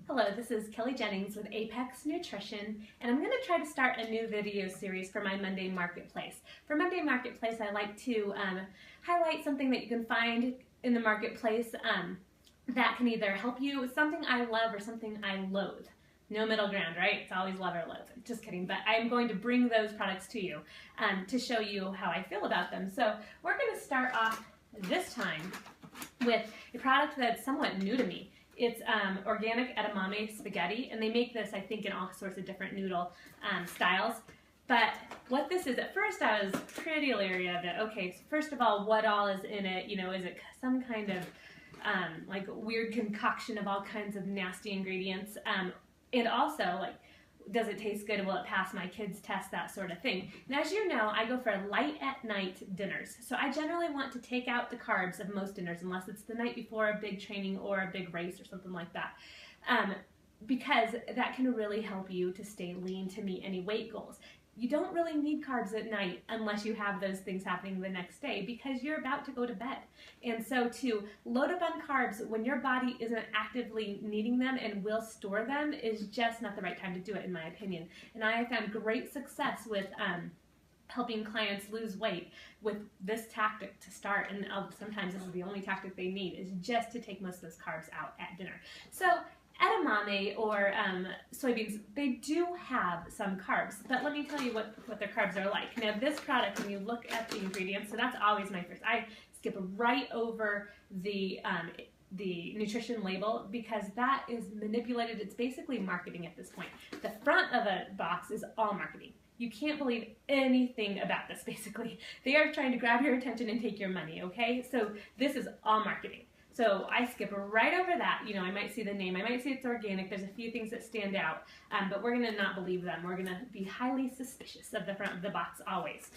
Hello, this is Kelly Jennings with Apex Nutrition, and I'm going to try to start a new video series for my Monday Marketplace. For Monday Marketplace, I like to highlight something that you can find in the marketplace that can either help you with something I love or something I loathe. No middle ground, right? It's always love or loathe. Just kidding, but I'm going to bring those products to you to show you how I feel about them. So we're going to start off this time with a product that's somewhat new to me. It's organic edamame spaghetti, and they make this, I think, in all sorts of different noodle styles. But what this is, at first I was pretty leery of it. Okay, so first of all, what all is in it? You know, is it some kind of like weird concoction of all kinds of nasty ingredients? And also, like, does it taste good? Will it pass my kids' test? That sort of thing. And as you know, I go for light at night dinners. So I generally want to take out the carbs of most dinners, unless it's the night before a big training or a big race or something like that. Because that can really help you to stay lean to meet any weight goals. You don't really need carbs at night unless you have those things happening the next day because you're about to go to bed. And so to load up on carbs when your body isn't actively needing them and will store them is just not the right time to do it, in my opinion. And I have found great success with helping clients lose weight with this tactic to start, and sometimes this is the only tactic they need, is just to take most of those carbs out at dinner. So edamame or soybeans, they do have some carbs, but let me tell you what their carbs are like. Now this product, when you look at the ingredients, so that's always my first. I skip right over the nutrition label because that is manipulated. It's basically marketing at this point. The front of a box is all marketing. You can't believe anything about this, basically. They are trying to grab your attention and take your money, okay? So this is all marketing. So I skip right over that. You know, I might see the name, I might see it's organic, there's a few things that stand out, but we're gonna not believe them. We're gonna be highly suspicious of the front of the box always.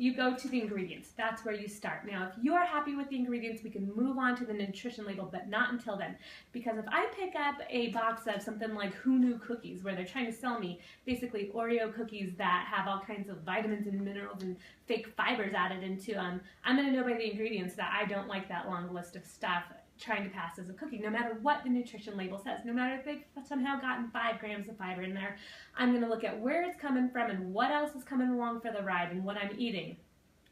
You go to the ingredients, that's where you start. Now, if you are happy with the ingredients, we can move on to the nutrition label, but not until then. Because if I pick up a box of something like Who Knew cookies, where they're trying to sell me basically Oreo cookies that have all kinds of vitamins and minerals and fake fibers added into them, I'm gonna know by the ingredients that I don't like that long list of stuff trying to pass as a cookie, no matter what the nutrition label says. No matter if they've somehow gotten 5 grams of fiber in there, I'm going to look at where it's coming from and what else is coming along for the ride and what I'm eating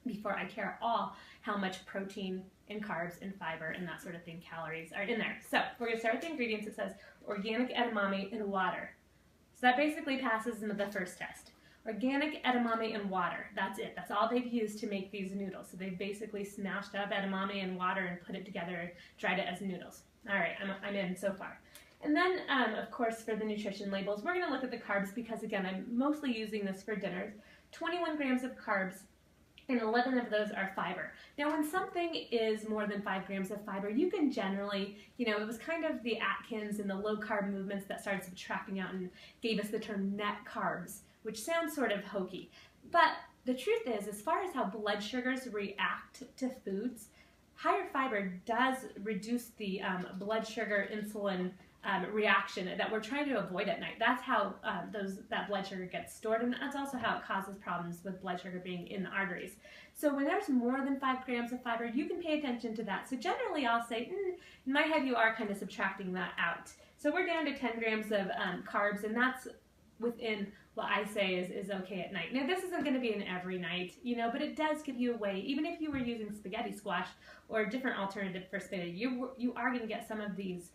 before I care at all how much protein and carbs and fiber and that sort of thing, calories are in there. So we're going to start with the ingredients. It says organic edamame and water. So that basically passes into the first test. Organic edamame and water. That's it. That's all they've used to make these noodles. So they've basically smashed up edamame and water and put it together and dried it as noodles. All right, I'm in so far. And then, of course, for the nutrition labels, we're going to look at the carbs because, again, I'm mostly using this for dinners. 21 grams of carbs, and 11 of those are fiber. Now, when something is more than 5 grams of fiber, you can generally, you know, it was kind of the Atkins and the low-carb movements that started subtracting out and gave us the term net carbs, which sounds sort of hokey. But the truth is, as far as how blood sugars react to foods, higher fiber does reduce the blood sugar insulin reaction that we're trying to avoid at night. That's how that blood sugar gets stored, and that's also how it causes problems with blood sugar being in the arteries. So when there's more than 5 grams of fiber, you can pay attention to that. So generally I'll say, in my head you are kind of subtracting that out. So we're down to 10 grams of carbs, and that's within what I say is okay at night. Now this isn't going to be an every night, you know, but it does give you a way, even if you were using spaghetti squash or a different alternative for spaghetti, you are going to get some of these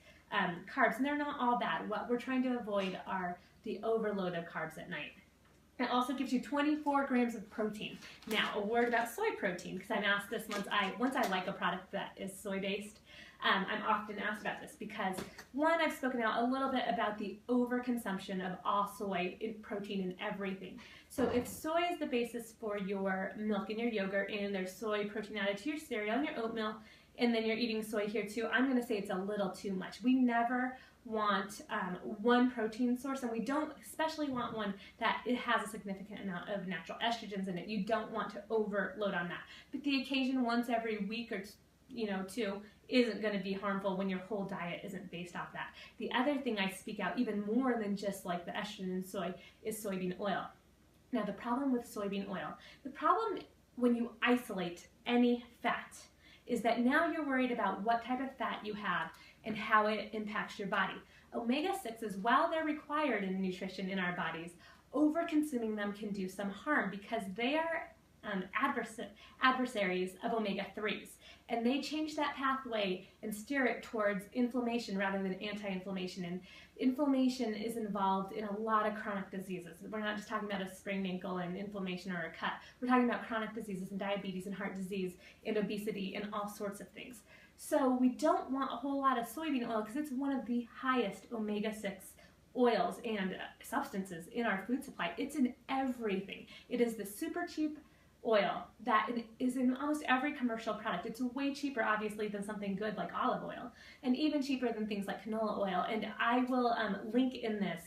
carbs, and they're not all bad. What we're trying to avoid are the overload of carbs at night. It also gives you 24 grams of protein. Now, a word about soy protein, because I'm asked this once I like a product that is soy-based. I'm often asked about this because, one, I've spoken out a little bit about the overconsumption of all soy protein in everything. So if soy is the basis for your milk and your yogurt, and there's soy protein added to your cereal and your oatmeal, and then you're eating soy here too, I'm going to say it's a little too much. We never want one protein source, and we don't especially want one that it has a significant amount of natural estrogens in it. You don't want to overload on that. But the occasion once every week or two isn't going to be harmful when your whole diet isn't based off that. The other thing I speak out even more than just like the estrogen in soy is soybean oil. Now the problem with soybean oil, the problem when you isolate any fat is that now you're worried about what type of fat you have and how it impacts your body. Omega-6s, while they're required in nutrition in our bodies, over-consuming them can do some harm because they are adversaries of omega-3s, and they change that pathway and steer it towards inflammation rather than anti-inflammation. And inflammation is involved in a lot of chronic diseases. We're not just talking about a sprained ankle and inflammation or a cut. We're talking about chronic diseases and diabetes and heart disease and obesity and all sorts of things. So we don't want a whole lot of soybean oil because it's one of the highest omega-6 oils and substances in our food supply. It's in everything. It is the super cheap oil that is in almost every commercial product. It's way cheaper, obviously, than something good like olive oil, and even cheaper than things like canola oil. And I will link in this,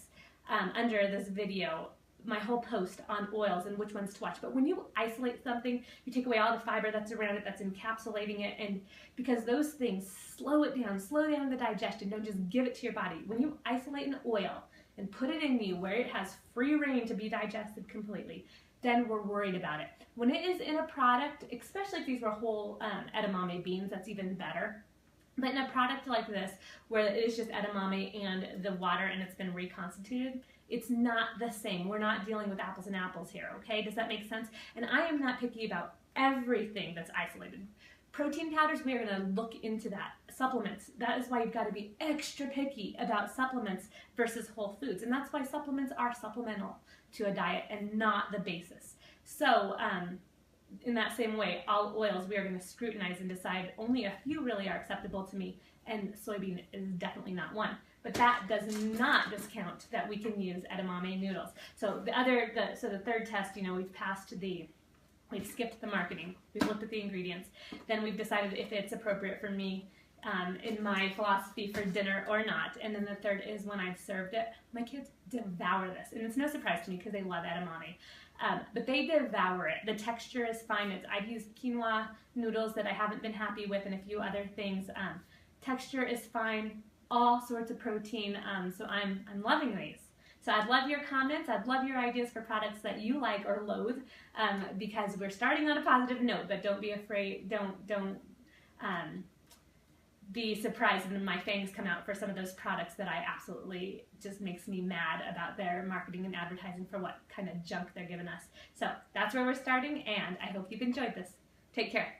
under this video, my whole post on oils and which ones to watch. But when you isolate something, you take away all the fiber that's around it, that's encapsulating it, and because those things slow it down, slow down the digestion, don't just give it to your body. When you isolate an oil and put it in you where it has free reign to be digested completely, then we're worried about it. When it is in a product, especially if these were whole edamame beans, that's even better. But in a product like this, where it is just edamame and the water and it's been reconstituted, it's not the same. We're not dealing with apples and apples here, okay? Does that make sense? And I am not picky about everything that's isolated. Protein powders, we are going to look into that. Supplements, that is why you've got to be extra picky about supplements versus whole foods. And that's why supplements are supplemental to a diet and not the basis. So in that same way, all oils we are going to scrutinize and decide only a few really are acceptable to me, and soybean is definitely not one. But that does not discount that we can use edamame noodles. So the third test, we've skipped the marketing, we've looked at the ingredients, then we've decided if it's appropriate for me in my philosophy for dinner or not. And then the third is when I've served it, my kids devour this. And it's no surprise to me because they love edamame. But they devour it. The texture is fine. I've used quinoa noodles that I haven't been happy with and a few other things. Texture is fine, all sorts of protein, so I'm loving these. So I'd love your comments. I'd love your ideas for products that you like or loathe, because we're starting on a positive note, but don't be afraid, don't be surprised when my fangs come out for some of those products that I absolutely just makes me mad about their marketing and advertising for what kind of junk they're giving us. So that's where we're starting, and I hope you've enjoyed this. Take care.